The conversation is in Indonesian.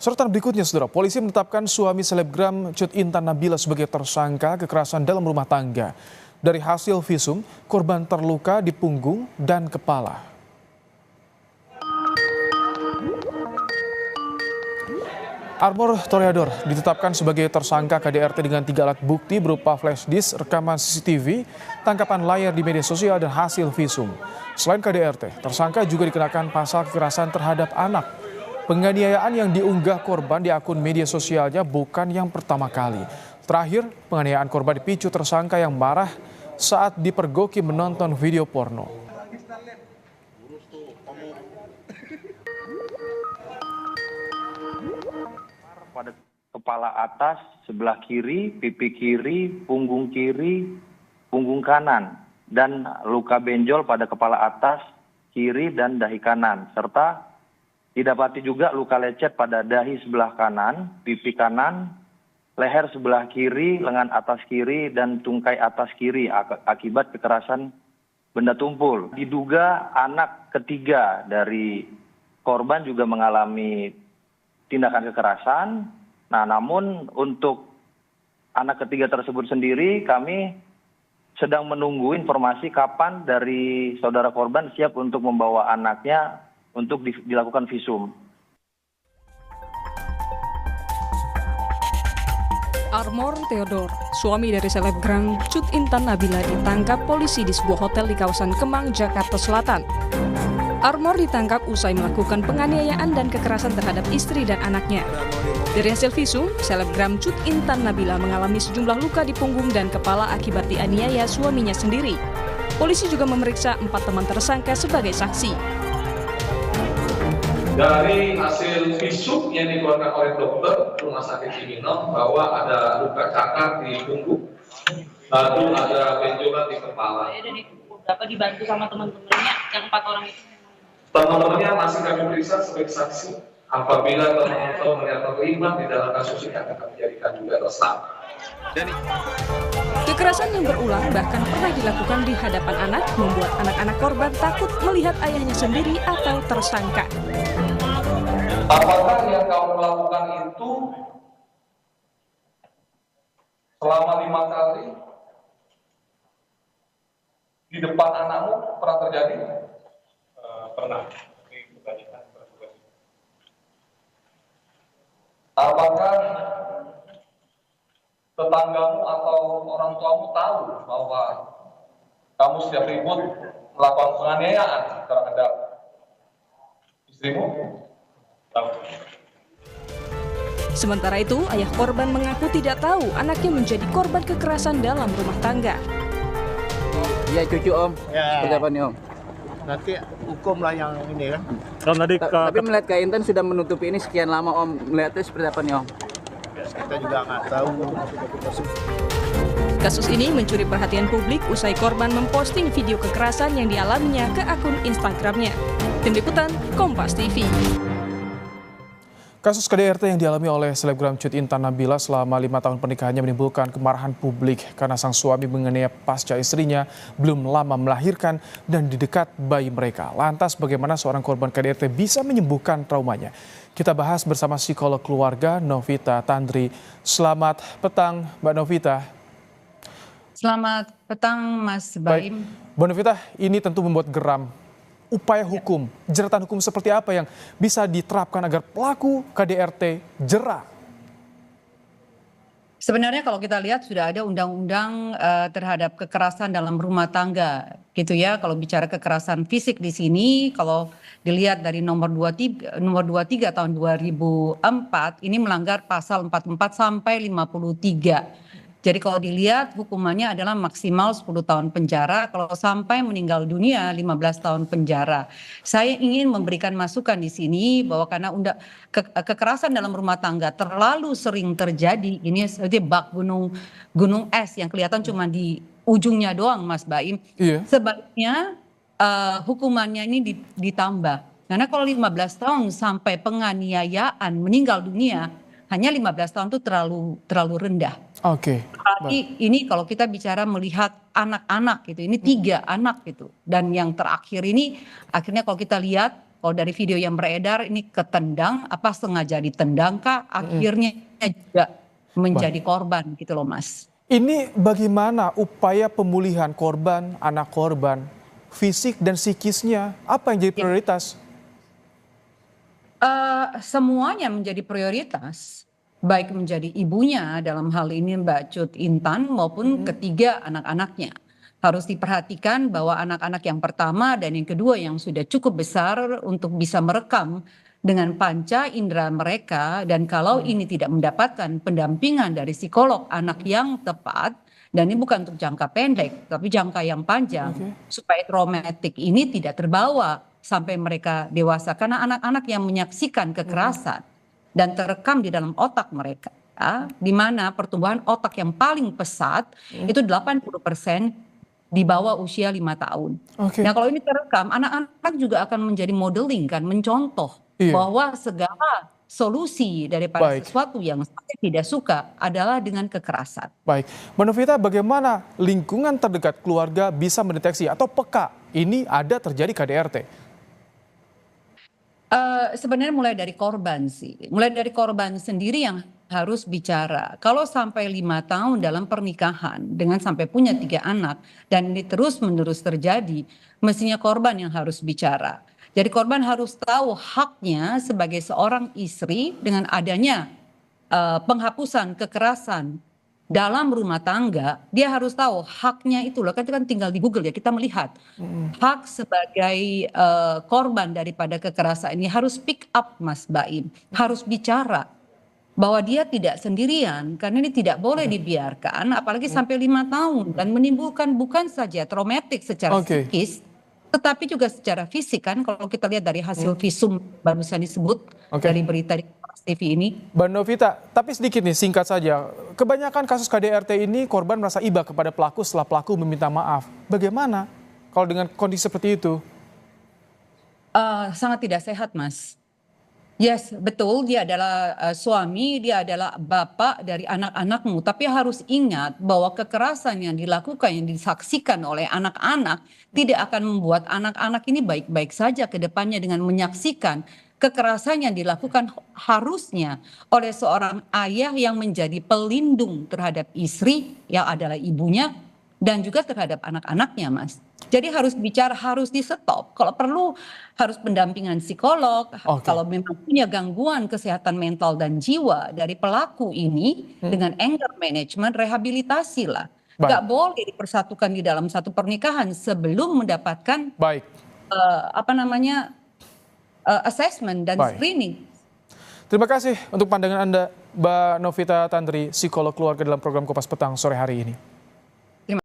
Sorotan berikutnya, saudara, polisi menetapkan suami selebgram Cut Intan Nabila sebagai tersangka kekerasan dalam rumah tangga. Dari hasil visum, korban terluka di punggung dan kepala. Armor Toreador ditetapkan sebagai tersangka KDRT dengan 3 alat bukti berupa flash disk, rekaman CCTV, tangkapan layar di media sosial, dan hasil visum. Selain KDRT, tersangka juga dikenakan pasal kekerasan terhadap anak. Penganiayaan yang diunggah korban di akun media sosialnya bukan yang pertama kali. Terakhir, penganiayaan korban dipicu tersangka yang marah saat dipergoki menonton video porno. Pada kepala atas, sebelah kiri, pipi kiri, punggung kanan, dan luka benjol pada kepala atas, kiri, dan dahi kanan, serta didapati juga luka lecet pada dahi sebelah kanan, pipi kanan, leher sebelah kiri, lengan atas kiri, dan tungkai atas kiri akibat kekerasan benda tumpul. Diduga anak ketiga dari korban juga mengalami tindakan kekerasan. Nah, namun untuk anak ketiga tersebut sendiri kami sedang menunggu informasi kapan dari saudara korban siap untuk membawa anaknya untuk dilakukan visum. Armor Theodor, suami dari selebgram Cut Intan Nabila, ditangkap polisi di sebuah hotel di kawasan Kemang, Jakarta Selatan. Armor ditangkap usai melakukan penganiayaan dan kekerasan terhadap istri dan anaknya. Dari hasil visum, selebgram Cut Intan Nabila mengalami sejumlah luka di punggung dan kepala akibat dianiaya suaminya sendiri. Polisi juga memeriksa 4 teman tersangka sebagai saksi. Dari hasil visum yang dikeluarkan oleh dokter Rumah Sakit Cibinong bahwa ada luka cakar di punggung, lalu ada benjolan di kepala. Dari beberapa dibantu sama teman-temannya yang 4 orang itu. Teman-temannya masih kami periksa sebagai saksi. Apabila teman-teman melihat terlibat di dalam kasus ini akan kami jadikan juga tersangka. Kekerasan yang berulang bahkan pernah dilakukan di hadapan anak membuat anak-anak korban takut melihat ayahnya sendiri atau tersangka. Apakah yang kamu lakukan itu selama 5 kali di depan anakmu pernah terjadi? Pernah. Apakah tetanggamu atau orang tuamu tahu bahwa kamu setiap ribut melakukan penganiayaan terhadap istrimu? Tahu. Sementara itu, ayah korban mengaku tidak tahu anaknya menjadi korban kekerasan dalam rumah tangga. Iya cucu om, Ya. seperti apa nih om? Nanti hukum lah yang ini kan. Om tadi Tapi melihat Kak Intan sudah menutupi ini sekian lama om, melihatnya seperti apa nih om? Kita juga nggak tahu. Kasus ini mencuri perhatian publik usai korban memposting video kekerasan yang dialaminya ke akun Instagramnya. Tim Liputan, Kompas TV. Kasus KDRT yang dialami oleh selebgram Cut Intan Nabila selama 5 tahun pernikahannya menimbulkan kemarahan publik karena sang suami menganiaya pasca istrinya belum lama melahirkan dan di dekat bayi mereka. Lantas bagaimana seorang korban KDRT bisa menyembuhkan traumanya? Kita bahas bersama psikolog keluarga Novita Tandri. Selamat petang Mbak Novita. Selamat petang Mas Baik, Baim. Mbak Novita, ini tentu membuat geram. Upaya hukum, jeratan hukum seperti apa yang bisa diterapkan agar pelaku KDRT jera? Sebenarnya kalau kita lihat sudah ada undang-undang terhadap kekerasan dalam rumah tangga gitu ya. Kalau bicara kekerasan fisik di sini, kalau dilihat dari nomor 23 tahun 2004 ini melanggar pasal 44 sampai 53. Jadi kalau dilihat hukumannya adalah maksimal 10 tahun penjara, kalau sampai meninggal dunia 15 tahun penjara. Saya ingin memberikan masukan di sini bahwa karena kekerasan dalam rumah tangga terlalu sering terjadi, ini seperti bak gunung es yang kelihatan cuma di ujungnya doang Mas Baim. Iya. Sebaiknya hukumannya ini ditambah. Karena kalau 15 tahun sampai penganiayaan meninggal dunia, hanya 15 tahun itu terlalu rendah. Oke. Apalagi ini kalau kita bicara melihat anak-anak gitu, ini 3 anak gitu. Dan yang terakhir ini akhirnya kalau kita lihat Kalau dari video yang beredar ini ketendang, apa sengaja ditendang kah? Akhirnya juga menjadi korban gitu loh Mas. Ini bagaimana upaya pemulihan korban, anak korban, fisik dan psikisnya? Apa yang jadi prioritas? Semuanya menjadi prioritas, baik menjadi ibunya dalam hal ini Mbak Cut Intan maupun ketiga anak-anaknya. Harus diperhatikan bahwa anak-anak yang pertama dan yang kedua yang sudah cukup besar untuk bisa merekam dengan panca indera mereka, dan kalau ini tidak mendapatkan pendampingan dari psikolog anak yang tepat, dan ini bukan untuk jangka pendek tapi jangka yang panjang, supaya traumatik ini tidak terbawa sampai mereka dewasa, karena anak-anak yang menyaksikan kekerasan dan terekam di dalam otak mereka, di mana pertumbuhan otak yang paling pesat itu 80% di bawah usia 5 tahun. Nah kalau ini terekam, anak-anak juga akan menjadi modeling kan, mencontoh bahwa segala solusi daripada sesuatu yang saya tidak suka adalah dengan kekerasan. Baik, Mbak Novita, bagaimana lingkungan terdekat keluarga bisa mendeteksi atau peka ini ada terjadi KDRT? Sebenarnya mulai dari korban sih, mulai dari korban sendiri yang harus bicara. Kalau sampai 5 tahun dalam pernikahan dengan sampai punya 3 anak dan ini terus menerus terjadi, mestinya korban yang harus bicara. Jadi korban harus tahu haknya sebagai seorang istri dengan adanya penghapusan kekerasan dalam rumah tangga. Dia harus tahu haknya itu loh, kan tinggal di Google ya kita melihat hak sebagai korban daripada kekerasan ini. Harus pick up Mas Baim, harus bicara bahwa dia tidak sendirian, karena ini tidak boleh dibiarkan apalagi sampai 5 tahun dan menimbulkan bukan saja traumatik secara psikis tetapi juga secara fisik kan, kalau kita lihat dari hasil visum barusan disebut dari berita di TV ini. Mbak Novita, tapi sedikit nih singkat saja, kebanyakan kasus KDRT ini korban merasa iba kepada pelaku setelah pelaku meminta maaf. Bagaimana kalau dengan kondisi seperti itu? Sangat tidak sehat Mas. Yes, betul, dia adalah suami, dia adalah bapak dari anak-anakmu. Tapi harus ingat bahwa kekerasan yang dilakukan, yang disaksikan oleh anak-anak tidak akan membuat anak-anak ini baik-baik saja ke depannya dengan menyaksikan kekerasan yang dilakukan harusnya oleh seorang ayah yang menjadi pelindung terhadap istri yang adalah ibunya dan juga terhadap anak-anaknya Mas. Jadi harus bicara, harus di stop. Kalau perlu harus pendampingan psikolog. Kalau memang punya gangguan kesehatan mental dan jiwa dari pelaku ini dengan anger management, rehabilitasi lah. Gak boleh dipersatukan di dalam satu pernikahan sebelum mendapatkan assessment dan screening. Terima kasih untuk pandangan Anda, Mbak Novita Tandri, psikolog keluarga dalam program Kompas Petang sore hari ini.